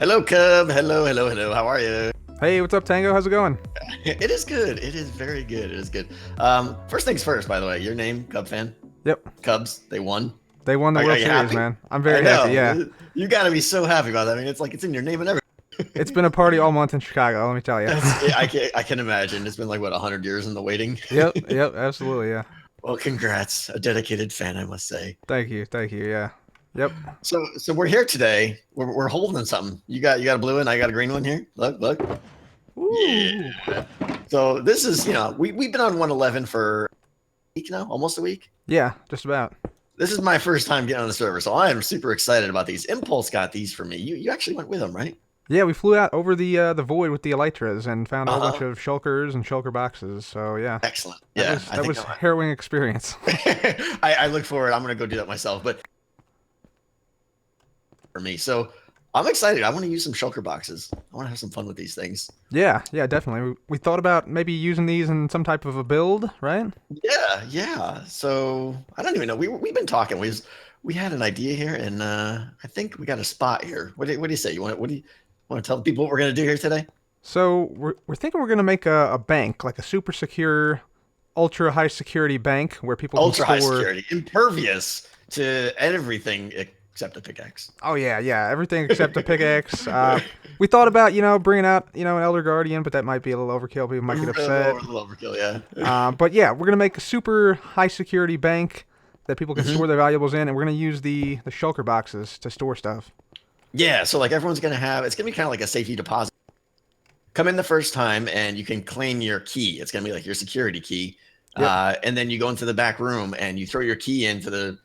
Hello, Cub. Hello, hello, hello. How are you? Hey, what's up, Tango? How's it going? It is good. It is very good. It is good. First things first, by the way, your name, Cub fan. Yep, Cubs, they won. they won the Are World you Series, happy? man. I'm I very happy. Yeah, know. You got to be so happy about that. I mean, it's like it's in your name and it's everything. been a party all month in Chicago. Let me tell you. I can imagine. It's been like what 100 years in the waiting. Yep, absolutely. Yeah. Well, congrats, a dedicated fan, I must say. Thank you. Yeah. Yep. So we're here today. We're holding something. You got a blue one. I got a green one here. Look. Yeah. Woo. So this is we've been on 111 for a week now, almost a week. Yeah, just about. This is my first time getting on the server, so I am super excited about these. Impulse got these for me. You actually went with them, right? Yeah, we flew out over the void with the elytras and found a whole bunch Uh-huh. of shulkers and shulker boxes. So yeah, Excellent. that Yeah, was I that think was harrowing experience. I look forward. I'm gonna go do that myself, but for me, so I'm excited. I want to use some shulker boxes. I want to have some fun with these things. Yeah, definitely. We thought about maybe using these in some type of a build, right? Yeah. So I don't even know. We've been talking. We had an idea here, and I think we got a spot here. What do you say? You want to tell the people what we're gonna do here today? So we're thinking we're gonna make a bank, like a super secure, ultra high security bank where people can Ultra high store. security, impervious to everything except a pickaxe. Oh yeah, everything except a pickaxe. We thought about bringing out an elder guardian, but that might be a little overkill. People A might get upset. little overkill, yeah. But yeah, we're gonna make a super high security bank that people can store Hmm. their valuables in, and we're gonna use the shulker boxes to store stuff. Yeah, so like everyone's gonna have it's gonna be kind of like a safety deposit. Come in the first time and you can claim your key. It's gonna be like your security key. Yep. And then you go into the back room and you throw your key into the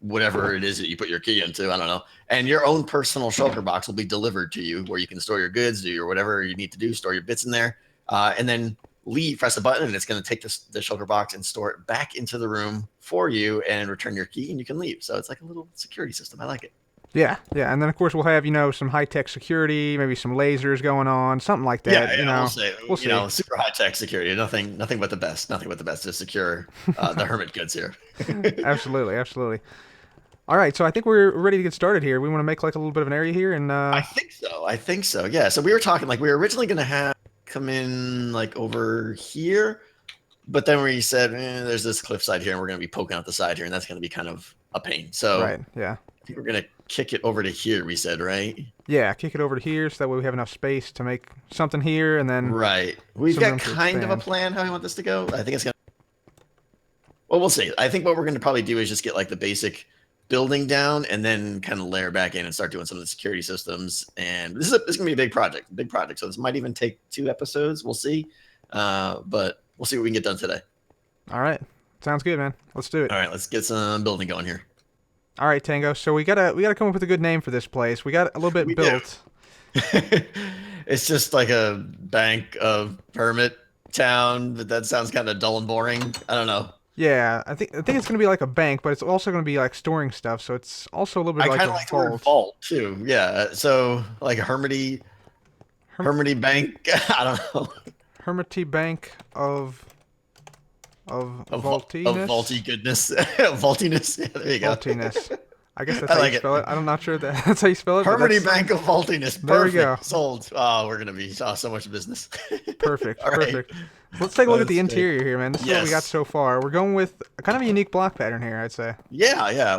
whatever it is that you put your key into. I don't know. And your own personal shulker box will be delivered to you where you can store your goods, do your whatever you need to do, store your bits in there, and then leave. Press a button, and it's going to take the shulker box and store it back into the room for you, and return your key, and you can leave. So it's like a little security system. I like it. Yeah, and then of course we'll have some high tech security, maybe some lasers going on, something like that. Yeah. We'll say We'll see. super high tech security. Nothing but the best. Nothing but the best to secure the hermit goods here. Absolutely. All right, so I think we're ready to get started here. We want to make like a little bit of an area here, and I think so. I think so. Yeah. So we were talking like we were originally going to have come in like over here, but then we said there's this cliffside here, and we're going to be poking out the side here, and that's going to be kind of a pain. So right, yeah, I think we're going to kick it over to here. We said right. yeah, kick it over to here so that way we have enough space to make something here, and then Right. We've some got room to kind of a expand. plan how we want this to go. I think it's going to. Well, we'll see. I think what we're going to probably do is just get like the basic building down and then kind of layer back in and start doing some of the security systems. And this is going to be a big project. So this might even take 2 episodes. We'll see. But we'll see what we can get done today. All right, sounds good, man. Let's do it. All right, let's get some building going here. All right, Tango. So we gotta come up with a good name for this place. We got a little bit We do. built. It's just like a bank of hermit town, but that sounds kind of dull and boring. I don't know. Yeah, I think it's gonna be like a bank, but it's also gonna be like storing stuff. So it's also a little bit I like kind a of like the word vault. vault too. Yeah. So like a hermity Herm- Hermity Bank. I don't know. Hermity Bank of Of Vaultiness. vaulty goodness. Vaultiness. Yeah, there you go. Vaultiness. I guess that's I how you like it. spell it. I'm not sure that that's how you spell it, but Hermity that's Bank of Vaultiness. there we go. Perfect. Sold. Oh, we're gonna be so much business. Perfect, All right. perfect. Let's take a look at the Let's take. interior here, man. This is what we got Yes. so far. We're going with a kind of a unique block pattern here, I'd say. Yeah.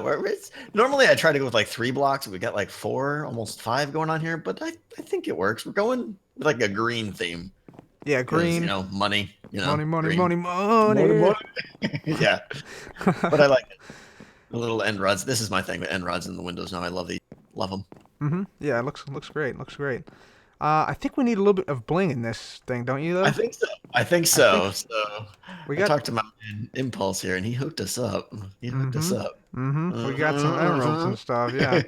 Normally I try to go with like 3 blocks. We got like 4, almost 5 going on here, but I think it works. We're going with like a green theme Yeah, because green. money. Money, Green. money, money. Money. Yeah, but I like it. The little end rods. This is my thing. The end rods in the windows now. I love these. Love them. Yeah, it looks great. Looks great. I think we need a little bit of bling in this thing, don't you? I Though think so. I think I think so. So we I got. talked to my man Impulse here, and he hooked us up. He hooked us up. We got some emeralds and stuff. Yeah.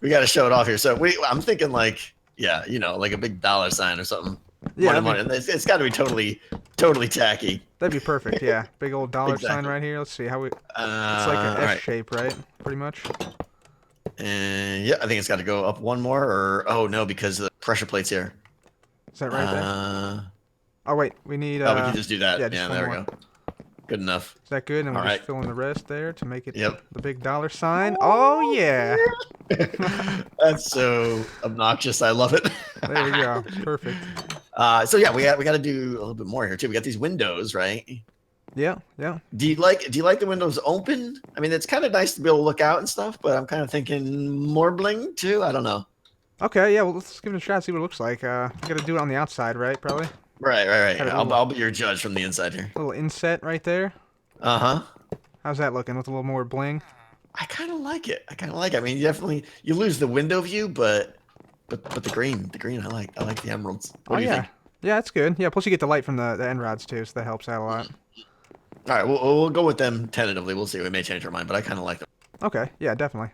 We got to show it off here. So I'm thinking like, yeah, like a big dollar sign or something. Yeah, Money. It's got to be totally tacky. that'd be perfect. Yeah, big old dollar sign Exactly. right here. Let's see how we. It's like an All S right. shape, right? Pretty much. And yeah, I think it's got to go up one more, or oh no, because of the pressure plates here. Is that right there? Uh, Oh wait, we need. oh, we can just do that. Yeah, Yeah, just one there we more. go. Good enough. Is that good? And All we'll just right. fill in the rest there to make it Yep. the big dollar sign. Oh yeah. That's so obnoxious. I love it. There we go. Perfect. So yeah, we got to do a little bit more here too. We got these windows, right? Yeah, yeah. Do you like the windows open? I mean, it's kind of nice to be able to look out and stuff, but I'm kind of thinking more bling too. I don't know. Okay, yeah, well, let's give it a shot, see what it looks like. We gotta do it on the outside, right? Probably. Right. Got a I'll be your judge from the inside here. little inset right there. Uh-huh. How's that looking with a little more bling? I kind of like it. I mean, you lose the window view, but the green. I like the emeralds. What Oh, do you yeah. think? Yeah, that's good. Yeah, plus you get the light from the end rods, too, so that helps out a lot. All right, we'll go with them tentatively. We'll see. We may change our mind, but I kind of like them. Okay, yeah, definitely.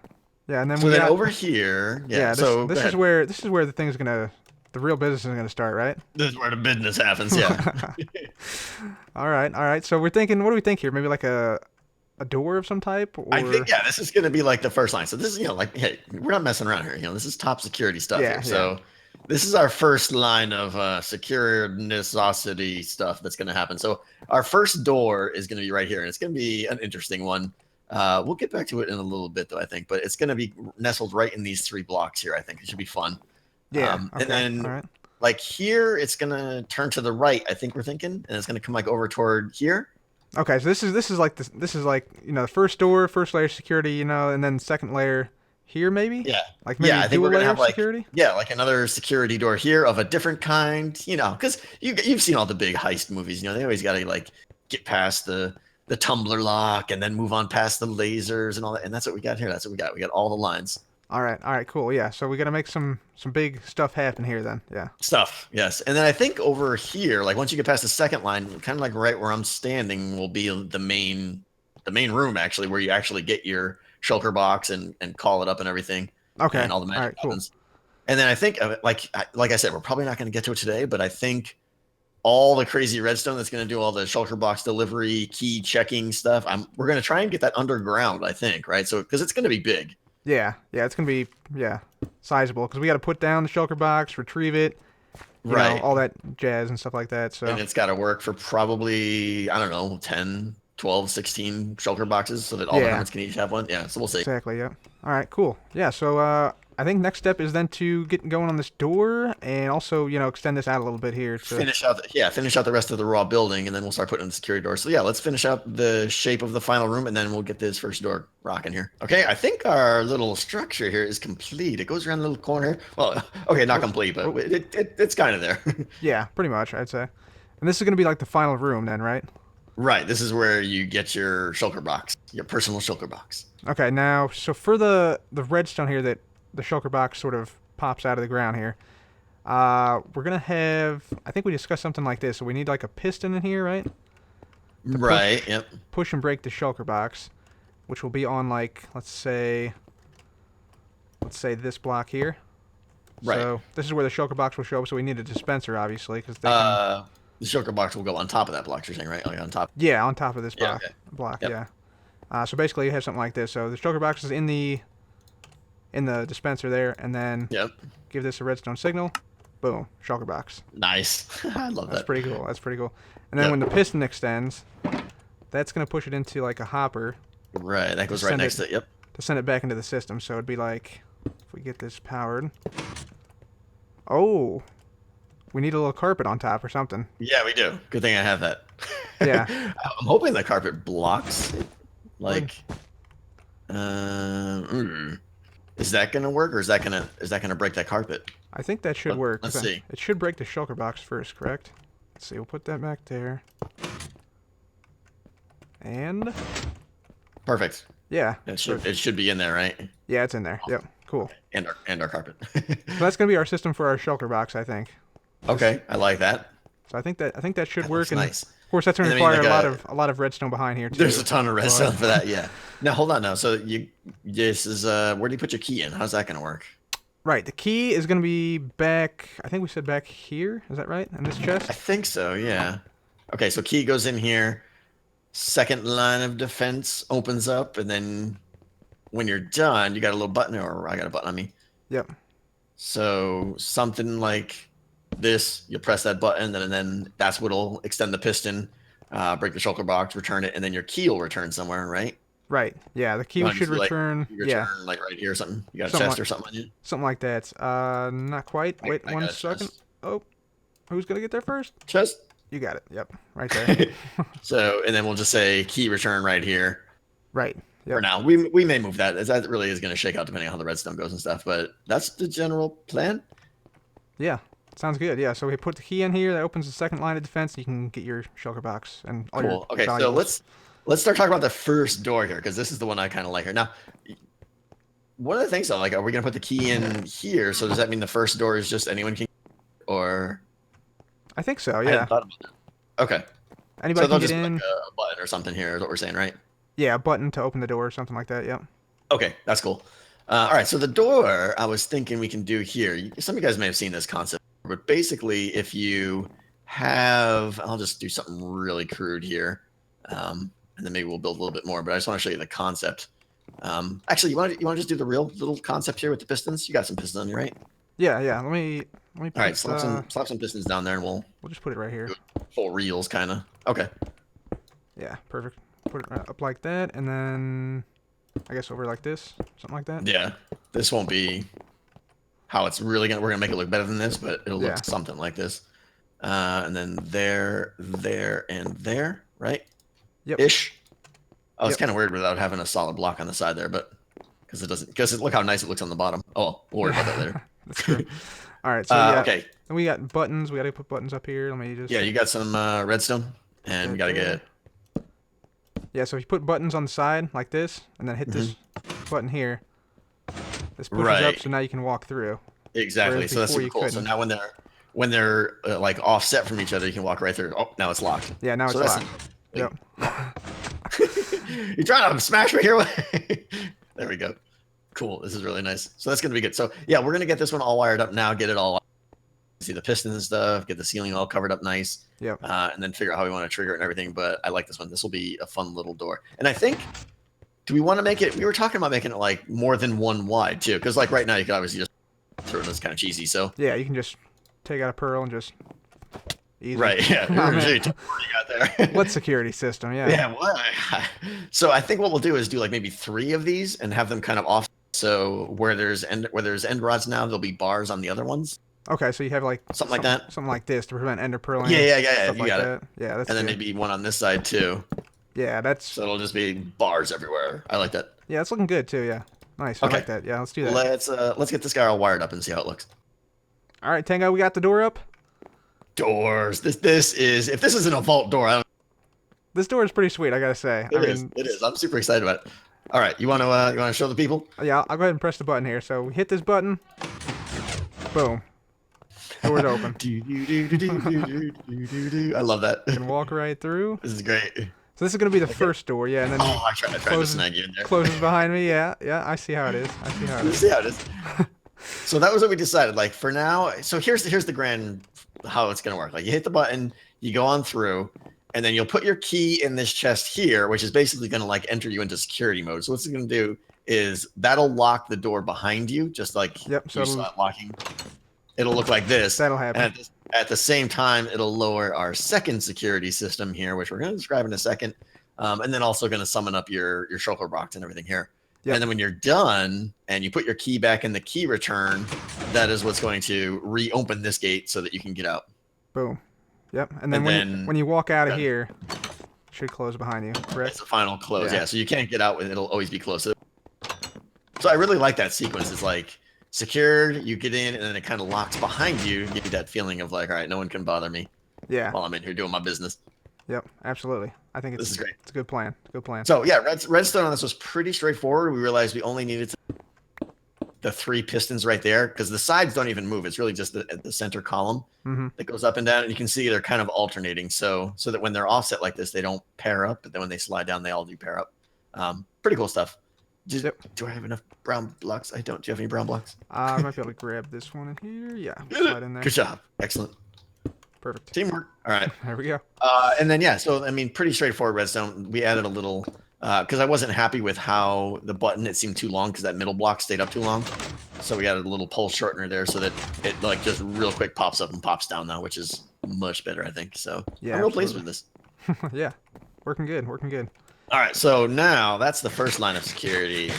Yeah, and then So we then got... over here, yeah. Yeah, this So go this is ahead. where the real business is gonna start, right? This is where the business happens. Yeah. All right, all right. So we're thinking, what do we think here? Maybe like a door of some type, I or think yeah, this is gonna be like the first line. So this is like hey, we're not messing around here. This is top security stuff yeah, here. yeah. So this is our first line of security stuff that's gonna happen. So our first door is gonna be right here, and it's gonna be an interesting one. We'll get back to it in a little bit though, I think, but it's gonna be nestled right in these 3 blocks here. I think it should be fun. Yeah. And Okay. All then right. like here, it's gonna turn to the right. I think we're thinking, and it's gonna come like over toward here. Okay. So this is like the first door, first layer of security, and then second layer here maybe, Yeah. like maybe Yeah, a I think dual we're gonna layer have of like security. yeah, like another security door here of a different kind, because you've seen all the big heist movies, they always gotta like get past the tumbler lock and then move on past the lasers and all that. And that's what we got here. That's what we got. We got all the lines. All right. All right. Cool. Yeah. So we got to make some big stuff happen here then. Yeah. Stuff, yes. And then I think over here, like once you get past the second line, kind of like right where I'm standing will be the main room actually, where you actually get your shulker box and call it up and everything Okay. and all the All magic right. Cool. happens. And then I think, like I said, we're probably not going to get to it today, but I think all the crazy redstone that's going to do all the shulker box delivery, key checking stuff, we're going to try and get that underground, I think, right? So, because it's going to be big. Yeah. Yeah. It's gonna be sizable because we got to put down the shulker box, retrieve it, Right. all that jazz and stuff like that. So And it's got to work for probably, I don't know, 10, 12, 16 shulker boxes so that all the yeah. hermits can each have one. Yeah, so we'll see. Exactly. Yeah. All right. Cool. Yeah. So I think next step is then to get going on this door and also extend this out a little bit here to. Finish out the rest of the raw building, and then we'll start putting in the security door. So yeah, let's finish out the shape of the final room, and then we'll get this first door rocking here. Okay, I think our little structure here is complete. It goes around the little corner. Well, okay, not complete, but it's kind of there. Yeah. Pretty much, I'd say. And this is gonna be like the final room then, right? Right, this is where you get your shulker box, your personal shulker box. Okay. Now, so for the redstone here that the shulker box sort of pops out of the ground here. We're gonna have. I think we discussed something like this. So we need like a piston in here, right? Right. Yep. Push and break the shulker box, which will be on like let's say this block here. Right. So this is where the shulker box will show up. So we need a dispenser, obviously, because they can. The shulker box will go on top of that block. You're saying, right? Like on top. Yeah, on top of this Yeah. block. Okay. Block. Yep. Yeah. So basically, you have something like this. So the shulker box is in the dispenser there, and then Yep. give this a redstone signal. Boom, shulker box. Nice. I love That's that. pretty cool. That's pretty cool. And then Yep. when the piston extends, that's gonna push it into like a hopper Right. That goes right send next it- to it. Yep. to send it back into the system. So it'd be like, if we get this powered. Oh, we need a little carpet on top or something. Yeah, we do. Good thing I have that. Yeah. I'm hoping the carpet blocks it. Like, is that gonna work, or is that gonna break that carpet? I think that should work. Let's see. It should break the shulker box first, correct? Let's see. We'll put that back there. And Perfect. yeah, It should be in there, right? yeah, it's in there. Yep, cool. And our carpet. So that's gonna be our system for our shulker box, I think. Okay, I like that. So I think that should That work. looks And nice. of course, that's gonna And I mean, require like a lot of redstone behind here too. There's a ton of redstone But- for that. Yeah. Now hold on. Now, so this is where do you put your key in? How's that gonna work? Right. The key is gonna be back. I think we said back here. Is that right? In this I chest. think so. Yeah. Okay, so key goes in here. Second line of defense opens up, and then when you're done, you got a little button, or I got a button on me. Yep. So something like this, you'll press that button, and then that's what'll extend the piston break the shulker box, return it, and then your key will return somewhere, right? Right. Yeah, the You key want to should do like return. you Yeah, return like right here or something? You got a something chest like or something on you? that. Not quite. Wait I one got a second. chest. Oh, who's gonna get there first? Chest. You got it. Yep, right there. So, and then we'll just say key return right here. Right. For Yep. now, we may move that. That really is going to shake out depending on how the redstone goes and stuff. But that's the general plan. Yeah. Sounds good. Yeah. So we put the key in here. That opens the second line of defense. You can get your shulker box and all your Cool. Okay, so valuables. let's start talking about the first door here because this is the one I kind of like here. Now, one of the things though, like, are we going to put the key in here? So does that mean the first door is just anyone can, or I think so. I hadn't Yeah. thought about that. Okay, Anybody so they'll can get just put in. like a button or something here is what we're saying, right? Yeah, a button to open the door or something like that. Yep. Okay, that's cool. All right, so the door I was thinking we can do here. Some of you guys may have seen this concept, but basically, if you have, I'll just do something really crude here, and then maybe we'll build a little bit more. But I just want to show you the concept. Actually, you want to just do the real little concept here with the pistons? You got some pistons on you, right? Yeah. Yeah. Let me put, All right, slap some pistons down there, and we'll we'll just put it right here. do full reels, kind of. Okay. Yeah. Perfect. Put it up like that, and then I guess over like this, something like that. Yeah, this won't be how it's really gonna. We're gonna make it look better than this, but it'll Yeah. look something like this. And then there, and there, right? Yep. Ish. Oh, it's Yep. kind of weird without having a solid block on the side there, but because it doesn't. Because look how nice it looks on the bottom. Oh, we'll worry about that later. That's true. All right. So yeah. Okay. And we got buttons. We got to put buttons up here. Let me just. Yeah, you got some redstone, and we got to get. Yeah, so if you put buttons on the side like this, and then hit this button here, this pushes up, Right. so now you can walk through. Exactly. Whereas So that's before super you cool. So couldn't. now when they're like offset from each other, you can walk right through. Oh, now it's locked. Yeah, now So it's that's locked. Yep. You trying to smash me here? There we go. Cool. This is really nice. So that's gonna be good. So yeah, we're gonna get this one all wired up now. Get it all. See the pistons and stuff. Get the ceiling all covered up nice. Yep. And then figure out how we want to trigger it and everything. But I like this one. This will be a fun little door. And I think, do we want to make it? We were talking about making it like more than one wide too, because like right now you can obviously just throw it. It's kind of cheesy. So Yeah, you can just take out a pearl and just easy. right, yeah. Oh, man. You got there. What security system? Yeah. Yeah, what? So I think what we'll do is do like maybe 3 of these and have them kind of off. So where there's end rods now, there'll be bars on the other ones, Okay, so you have like something like that. something like this to prevent ender pearling. Yeah. Stuff You like got it. that. Yeah, that's And then good. maybe one on this side too. Yeah, that's So it'll just be bars everywhere. I like that. yeah, that's looking good too. Yeah, nice. I Okay. like that. Yeah, let's do that. Let's get this guy all wired up and see how it looks. All right, Tango, we got the door up. Doors. This is if this isn't a vault door, I don't. This door is pretty sweet, I gotta say. It is. I'm super excited about it. All right, you want to show the people? Yeah, I'll go ahead and press the button here. So we hit this button. Boom. Door's open. I love that. You can walk right through. This is great. So this is gonna be the first door, yeah, and then Oh, I tried to closes- snag you in there. closes behind me. Yeah, I see how it is. You see how it is. So that was what we decided. Like for now, so here's the grand how it's gonna work. Like you hit the button, you go on through, and then you'll put your key in this chest here, which is basically gonna like enter you into security mode. So what's it gonna do is that'll lock the door behind you, just like Yep, so you saw it locking. It'll look like this. That'll happen. And at the same time, it'll lower our second security system here, which we're going to describe in a second. And then also going to summon up your shulker box and everything here. Yep. And then when you're done and you put your key back in the key return, that is what's going to reopen this gate so that you can get out. Boom. Yep. And then, And when you walk out of Yeah. here, it should close behind you, It's correct? the final close. Yeah. Yeah. So you can't get out. It'll always be closed. So I really like that sequence. It's like secured, you get in, and then it kind of locks behind you. Give you that feeling of like, all right, no one can bother me Yeah. while I'm in here doing my business. Yep. Absolutely. I think This is great. It's a good plan. Good plan. So yeah, redstone on this was pretty straightforward. We realized we only needed the 3 pistons right there because the sides don't even move. It's really just the center column Mm-hmm. that goes up and down. And you can see they're kind of alternating, so that when they're offset like this, they don't pair up. But then when they slide down, they all do pair up. Pretty cool stuff. Do I have enough brown blocks? I don't. Do you have any brown blocks? I might be able to grab this one in here. Yeah. Slide in there. Good job. Excellent. Perfect. Teamwork. All right. There we go. And then yeah, so I mean, pretty straightforward redstone. We added a little because I wasn't happy with how the button, it seemed too long because that middle block stayed up too long. So we added a little pulse shortener there so that it like just real quick pops up and pops down now, which is much better, I think. So Yeah, I'm real pleased absolutely. with Yeah, working good, working good. All right, so now that's the first line of security.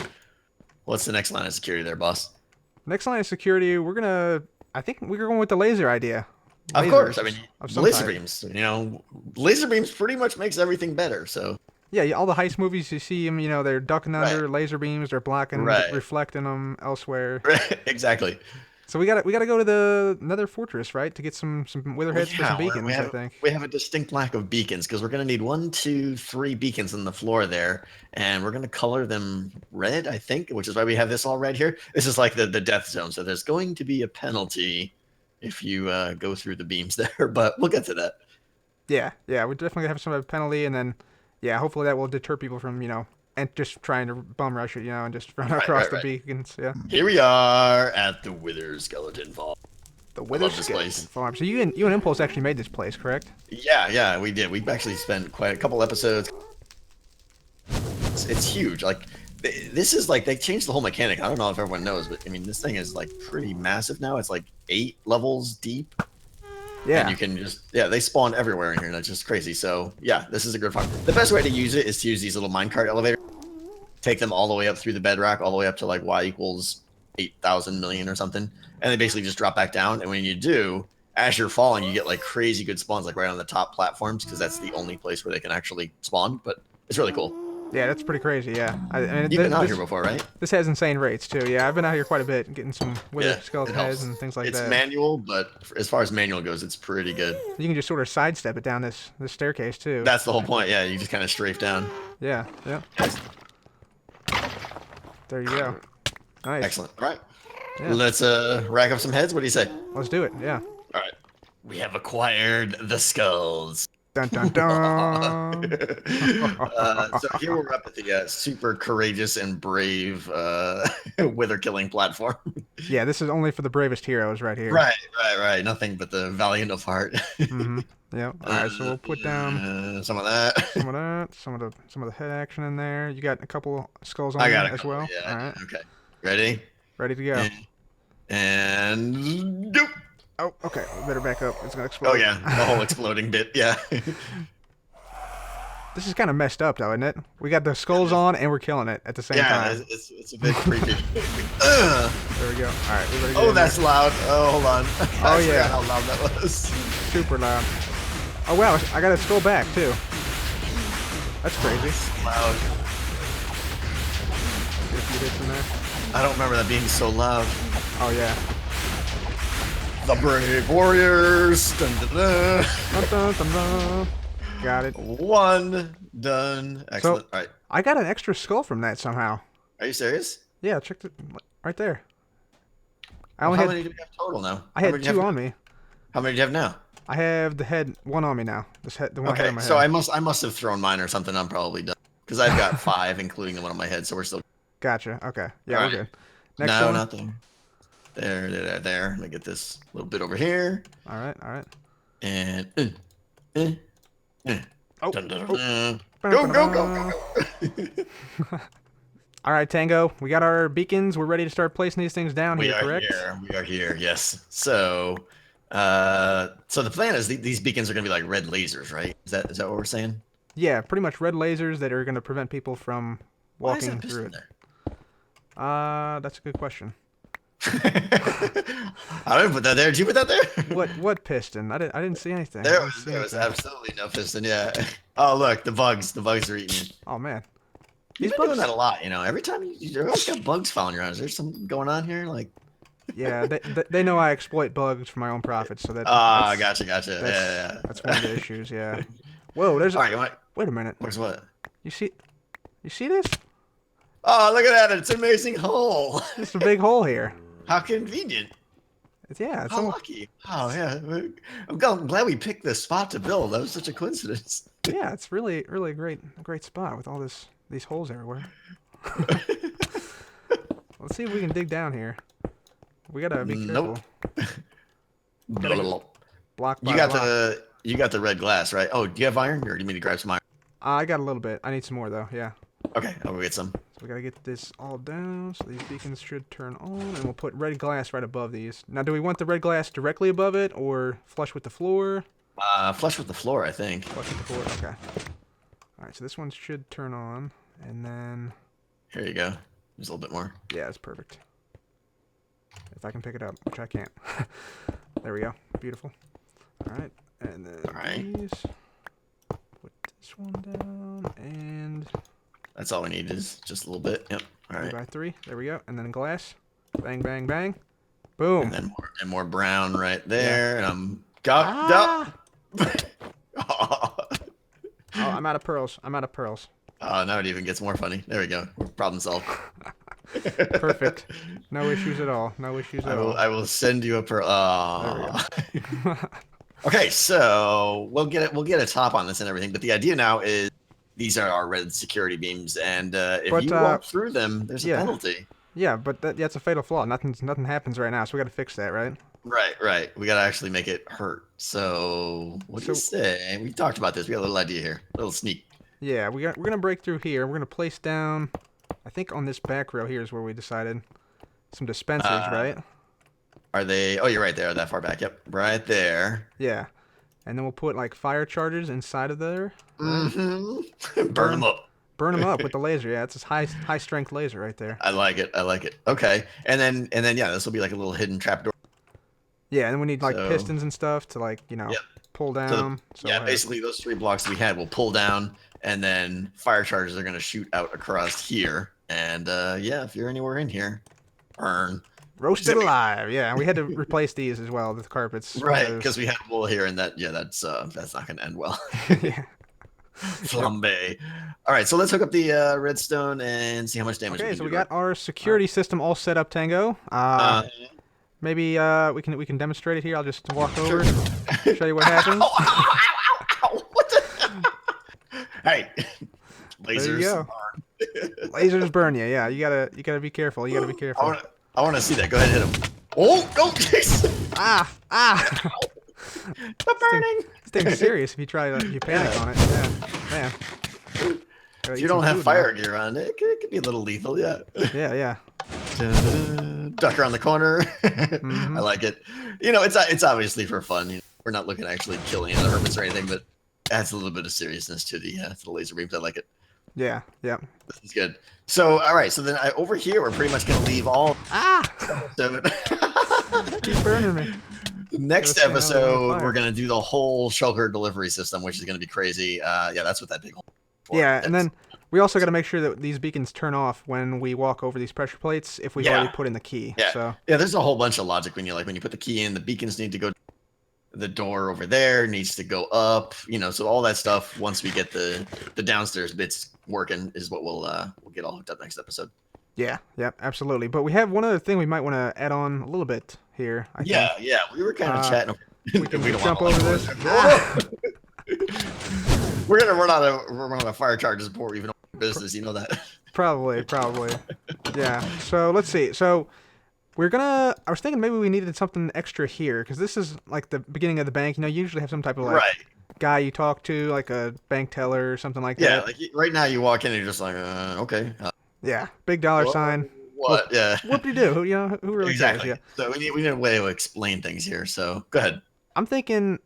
What's the next line of security there, boss? Next line of security, I think we're going with the laser idea. Of course. I Lasers mean, of some laser type. beams. Laser beams pretty much makes everything better. So, Yeah, all the heist movies you see them, they're ducking right, under laser beams, they're blocking, right, reflecting them elsewhere. right, exactly. So we gotta go to the Nether Fortress, right, to get some wither Well, heads for some yeah, we beacons. I have think. we have a distinct lack of beacons because we're gonna need one, two, three beacons on the floor there, and we're gonna color them red, I think, which is why we have this all red here. This is like the death zone, so there's going to be a penalty if you go through the beams there, but we'll get to that. Yeah, yeah, we definitely have some of a penalty, and then yeah, hopefully that will deter people from and just trying to bum rush it, and just run Right, across right, the right. beacons. Yeah, Here we are at the Wither Skeleton Vault. the I Wither love this Skeleton place. Farm. So you and Impulse actually made this place, correct? Yeah, yeah, we did. We've actually spent quite a couple episodes. It's huge. Like this is like they changed the whole mechanic. I don't know if everyone knows, but I mean this thing is like pretty massive now. It's like 8 levels deep, and Yeah, you can just they spawn everywhere in here. And that's just crazy. So yeah, this is a good farm. The best way to use it is to use these little minecart elevators. Take them all the way up through the bedrock, all the way up to like y equals 8,000 million or something, and they basically just drop back down. And when you do, as you're falling, you get like crazy good spawns, like right on the top platforms, because that's the only place where they can actually spawn. But it's really cool. yeah, that's pretty crazy. Yeah, I mean You've been out here before, right? this has insane rates too. Yeah, I've been out here quite a bit, getting some wither Yeah, it skeleton heads helps. and things like It's that. manual, but as far as manual goes, it's pretty good. You can just sort of sidestep it down this staircase too. That's the whole point. Yeah, you just kind of strafe down. Yeah, yeah. There you go. Nice. Excellent. All right. Yeah. Let's rack up some heads. What do you say? Let's do it. Yeah. All right. We have acquired the skulls. Dun dun dun. So here we're up at the super courageous and brave wither killing platform. Yeah, this is only for the bravest heroes right here. Right, right, right. Nothing but the valiant of heart. Mm-hmm. Yeah. All right. So we'll put down some of that. some of that, some of the head action in there. You got a couple skulls on I there got a as couple, well. yeah. All right. Okay. Ready? Ready to go. And doop. Oh, okay. We better back up. It's gonna explode. Oh yeah, the whole exploding bit. Yeah. This is kind of messed up, though, isn't it? We got the skulls on and we're killing it at the same Yeah, time. it's a bit creepy. Ugh. There we go. All right. We better get Oh, in that's there. loud. Oh, hold on. Oh, I yeah. forgot how loud that was. Super loud. Oh wow! I got a skull back too. That's crazy. Loud. Get a few hits in there. I don't remember that being so loud. Oh yeah. The brave warriors. Dun, dun, dun. Dun, dun, dun, dun. Got it. One done. Excellent. All right. I got an extra skull from that somehow. Are you serious? Yeah, check it right there. I Well, only how had many do we have total now? I How had many do you 2 have on now? me. How many do you have now? I have the head one on me now. The one head Okay, on my so head. I must have thrown mine or something. I'm probably done because I've got 5, including the one on my head. So we're still. Gotcha. Okay. Yeah, All we're right. good. Next No, one. nothing. There. Let me get this little bit over here. All right. All right. And Oh. dun, dun, Oh. dun. Go. All right, Tango. We got our beacons. We're ready to start placing these things down We here. are Correct? here. We are here. Yes. So the plan is these beacons are gonna be like red lasers, right? Is that what we're saying? Yeah, pretty much red lasers that are going to prevent people from Why is walking that through piston it. there? That's a good question. I didn't put that there. Did you put that there? What piston? I didn't see anything. I There didn't see was anything. absolutely no piston. Yeah. Oh look, the bugs. The bugs are eating you. Oh man. You've These been doing bugs. that a lot, you know. Every time you always got bugs following around. Is there something going on here? Like, Yeah, they know I exploit bugs for my own profit, so gotcha. that's, Yeah. that's one of the issues. Yeah. Whoa, there's. All right, you want? Wait a minute. Where's what? You see this? Oh, look at that! It's an amazing hole. There's a big hole here. How convenient. It's How almost, lucky. Oh yeah. I'm glad we picked this spot to build. That was such a coincidence. yeah, it's really a great spot with all these holes everywhere. Let's see if we can dig down here. We gotta be careful. Nope. Block by You got block. you got the red glass, right? Oh, do you have iron, or do you mean to grab some iron? I got a little bit. I need some more though. Yeah. Okay, I'll go get some. So we gotta get this all down. So these beacons should turn on, and we'll put red glass right above these. Now, do we want the red glass directly above it, or flush with the floor? Flush with the floor, I think. Flush with the floor. Okay. All right, so this one should turn on, and then Here you go. There's a little bit more. yeah, it's perfect. If I can pick it up, which I can't. There we go. Beautiful. All right, and then All right. these. Put this one down, and That's all we need is just a little bit. Yep. All right. 3x3. There we go. And then glass. Bang, bang, bang. Boom. And then more brown right there. Yeah. And I'm got. Oh, I'm out of pearls. I'm out of pearls. Oh, now it even gets more funny. There we go. Problem solved. Perfect. No issues at all. No issues at all. I will send you a pearl. There we go. Okay, so we'll get it. We'll get a top on this and everything. But the idea now is these are our red security beams, and if you walk through them, there's a penalty. Yeah, but that's a fatal flaw. Nothing happens right now, so we got to fix that, right? Right. We got to actually make it hurt. So what do you say? We talked about this. We got a little idea here, a little sneak. Yeah, we're gonna break through here. We're gonna place down. I think on this back row here is where we decided some dispensers, right? Are they? Oh, you're right there. That far back. Yep, right there. Yeah, and then we'll put like fire chargers inside of there. Mm-hmm. Burn them up. Burn them up with the laser. Yeah, it's a high strength laser right there. I like it. Okay, and then yeah, this will be like a little hidden trapdoor. Yeah, and then we need like pistons and stuff to like pull down. So basically those 3 blocks we had will pull down, and then fire charges are going to shoot out across here. And yeah, if you're anywhere in here, burn. Roasted alive. Yeah, and we had to replace these as well, the carpets. Right, because we had wool here, and that's not going to end well. Yeah. Flambe. All right, so let's hook up the redstone and see how much damage. Okay, so we got our security system all set up, Tango. Maybe we can demonstrate it here. I'll just walk over, show you what happens. Ow. What the? Hey, lasers. There you go. Lasers burn you. Yeah, you gotta be careful. You gotta be careful. I want to see that. Go ahead, hit him. Oh, no! Ah! The burning. This thing's serious. If you panic on it. Yeah, man. If you don't have fire gear on, it could be a little lethal. Yeah. Yeah. Duck around the corner. I like it. It's obviously for fun. We're not looking to actually kill any of the hermits or anything, but it adds a little bit of seriousness to the laser beams. I like it. Yeah. This is good. So, all right. So then over here, we're pretty much going to leave all. Keep burning me. Next episode, we're going to do the whole shulker delivery system, which is going to be crazy. Yeah, that's what that big hole. Yeah, and then we also got to make sure that these beacons turn off when we walk over these pressure plates if we've already put in the key. Yeah. So there's a whole bunch of logic when you put the key in, the beacons need to go. The door over there needs to go up. So all that stuff. Once we get the downstairs bits working, is what we'll get all hooked up next episode. Yeah, absolutely. But we have one other thing we might want to add on a little bit here. I think. Yeah. We were kind of chatting. We can jump over this. We're gonna run out of fire charges before we even open business. You know that. Probably. Yeah. So let's see. So I was thinking maybe we needed something extra here because this is like the beginning of the bank. You usually have some type of guy you talk to, like a bank teller or something like that. Yeah. Like right now, you walk in and you're just like, okay. Yeah. Big dollar sign. What? Yeah. Whoop-de-doo. Who really cares? Yeah. So we need a way to explain things here. So go ahead. I'm thinking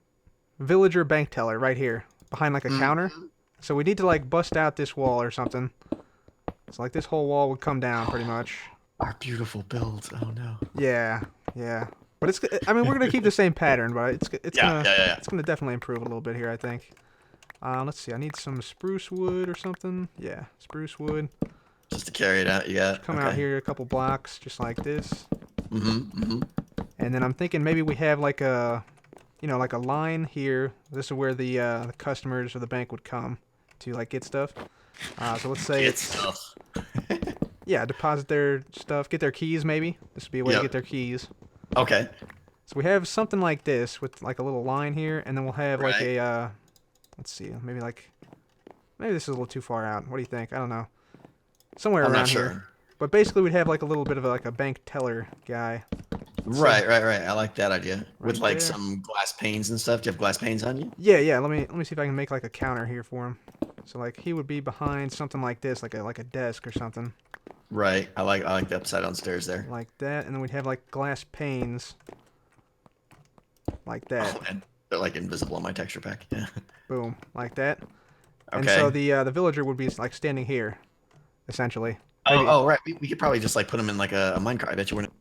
villager bank teller right here behind like a counter. So we need to like bust out this wall or something. So like this whole wall would come down pretty much. Our beautiful builds. Oh no. Yeah. But we're gonna keep the same pattern, but it's gonna definitely improve a little bit here, I think. Let's see. I need some spruce wood or something. Yeah, spruce wood. Just to carry it out, you got. Come out here a couple blocks, just like this. And then I'm thinking maybe we have like a line here. This is where the customers of the bank would come to like get stuff. So let's say stuff. Yeah, deposit their stuff, get their keys maybe. This would be a way to get their keys. Okay. So we have something like this with like a little line here, and then we'll have like a, let's see, maybe this is a little too far out. What do you think? I don't know. Somewhere around here. But basically we'd have like a little bit of like a bank teller guy. Right. I like that idea. With like some glass panes and stuff. Do you have glass panes on you? Yeah. Let me see if I can make like a counter here for him. So like he would be behind something like this, like a desk or something. Right. I like the upside down stairs there. Like that, and then we'd have like glass panes. Like that. Oh, They're like invisible on my texture pack. Yeah. Boom, like that. And so Okay. the villager would be like standing here, essentially. Oh, Maybe. oh, right. We could probably just like put them in like a minecart. I bet you wouldn't.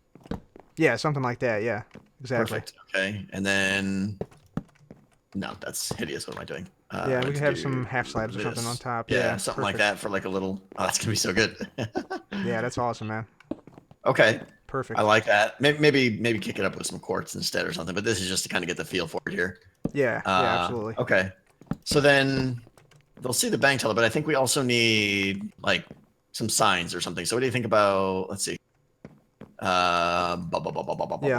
Yeah, something like that. Yeah, exactly. Perfect. Okay. And then no, that's hideous. What am I doing? I Yeah, we meant could to have do some half slabs or something on this. top. Yeah, Yeah, something like perfect. that for like a little. Oh, that's gonna be so good. Yeah, that's awesome, man. Okay. I Perfect. like that. Maybe kick it up with some quartz instead or something. But this is just to kind of get the feel for it here. Yeah, yeah, absolutely. Okay. So then they'll see the bank teller, but I think we also need like some signs or something. So what do you think about? Let's see. Yeah,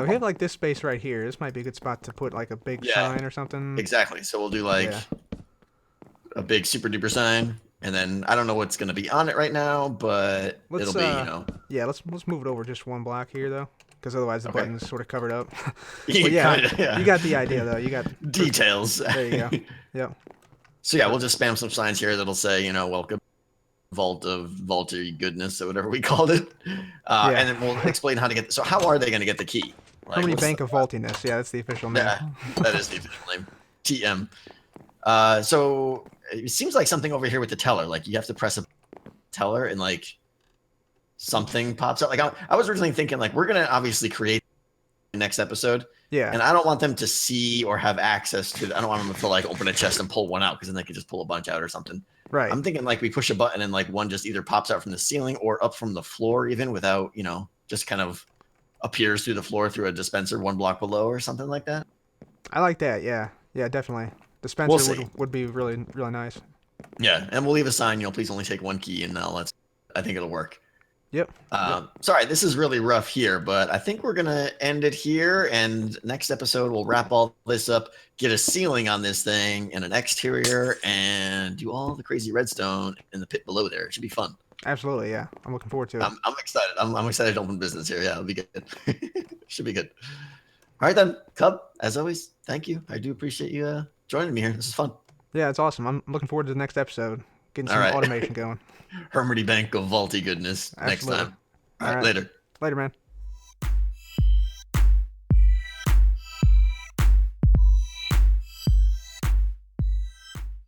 we have like this space right here. This might be a good spot to put like a big Yeah, sign or something. exactly. So we'll do like Yeah. a big super duper sign, and then I don't know what's gonna be on it right now, but it'll Let's be yeah, let's move it over just one block here though, because otherwise the okay. button's sort of covered up. But You yeah, kind of you yeah. got the idea though. You got Details. there you go. Yep. So yeah, we'll just spam some signs here that'll say welcome vault of vaulty goodness or whatever we called it, Yeah. and then we'll explain how to get. So how are they going to get the key? Like Hermity what's the Bank of Vaultiness. Yeah, that's the official name. yeah, that is the official name. TM. So it seems like something over here with the teller. Like you have to press a teller and like something pops up. Like I was originally thinking like we're gonna obviously create the next episode. Yeah. And I don't want them to see or have access to. I don't want them to like open a chest and pull one out because then they could just pull a bunch out or something. Right. I'm thinking like we push a button and like one just either pops out from the ceiling or up from the floor even without just kind of appears through the floor through a dispenser 1 block below or something like that. I like that. Yeah. Yeah, definitely. We'll Dispenser see. would be really really nice. Yeah, and we'll leave a sign. Please only take 1 key, and I think it'll work. Yep. Yep. Sorry, this is really rough here, but I think we're gonna end it here. And next episode, we'll wrap all this up, get a ceiling on this thing and an exterior, and do all the crazy redstone in the pit below there. It should be fun. Absolutely. Yeah. I'm looking forward to it. I'm excited. I'm excited to open business here. Yeah, it'll be good. Should be good. All right then, Cub. As always, thank you. I do appreciate you joining me here. This is fun. Yeah, it's awesome. I'm looking forward to the next episode. Getting some right. automation going. Hermity Bank of vaulty goodness. Absolutely. Next time. All right. Later. Later, man.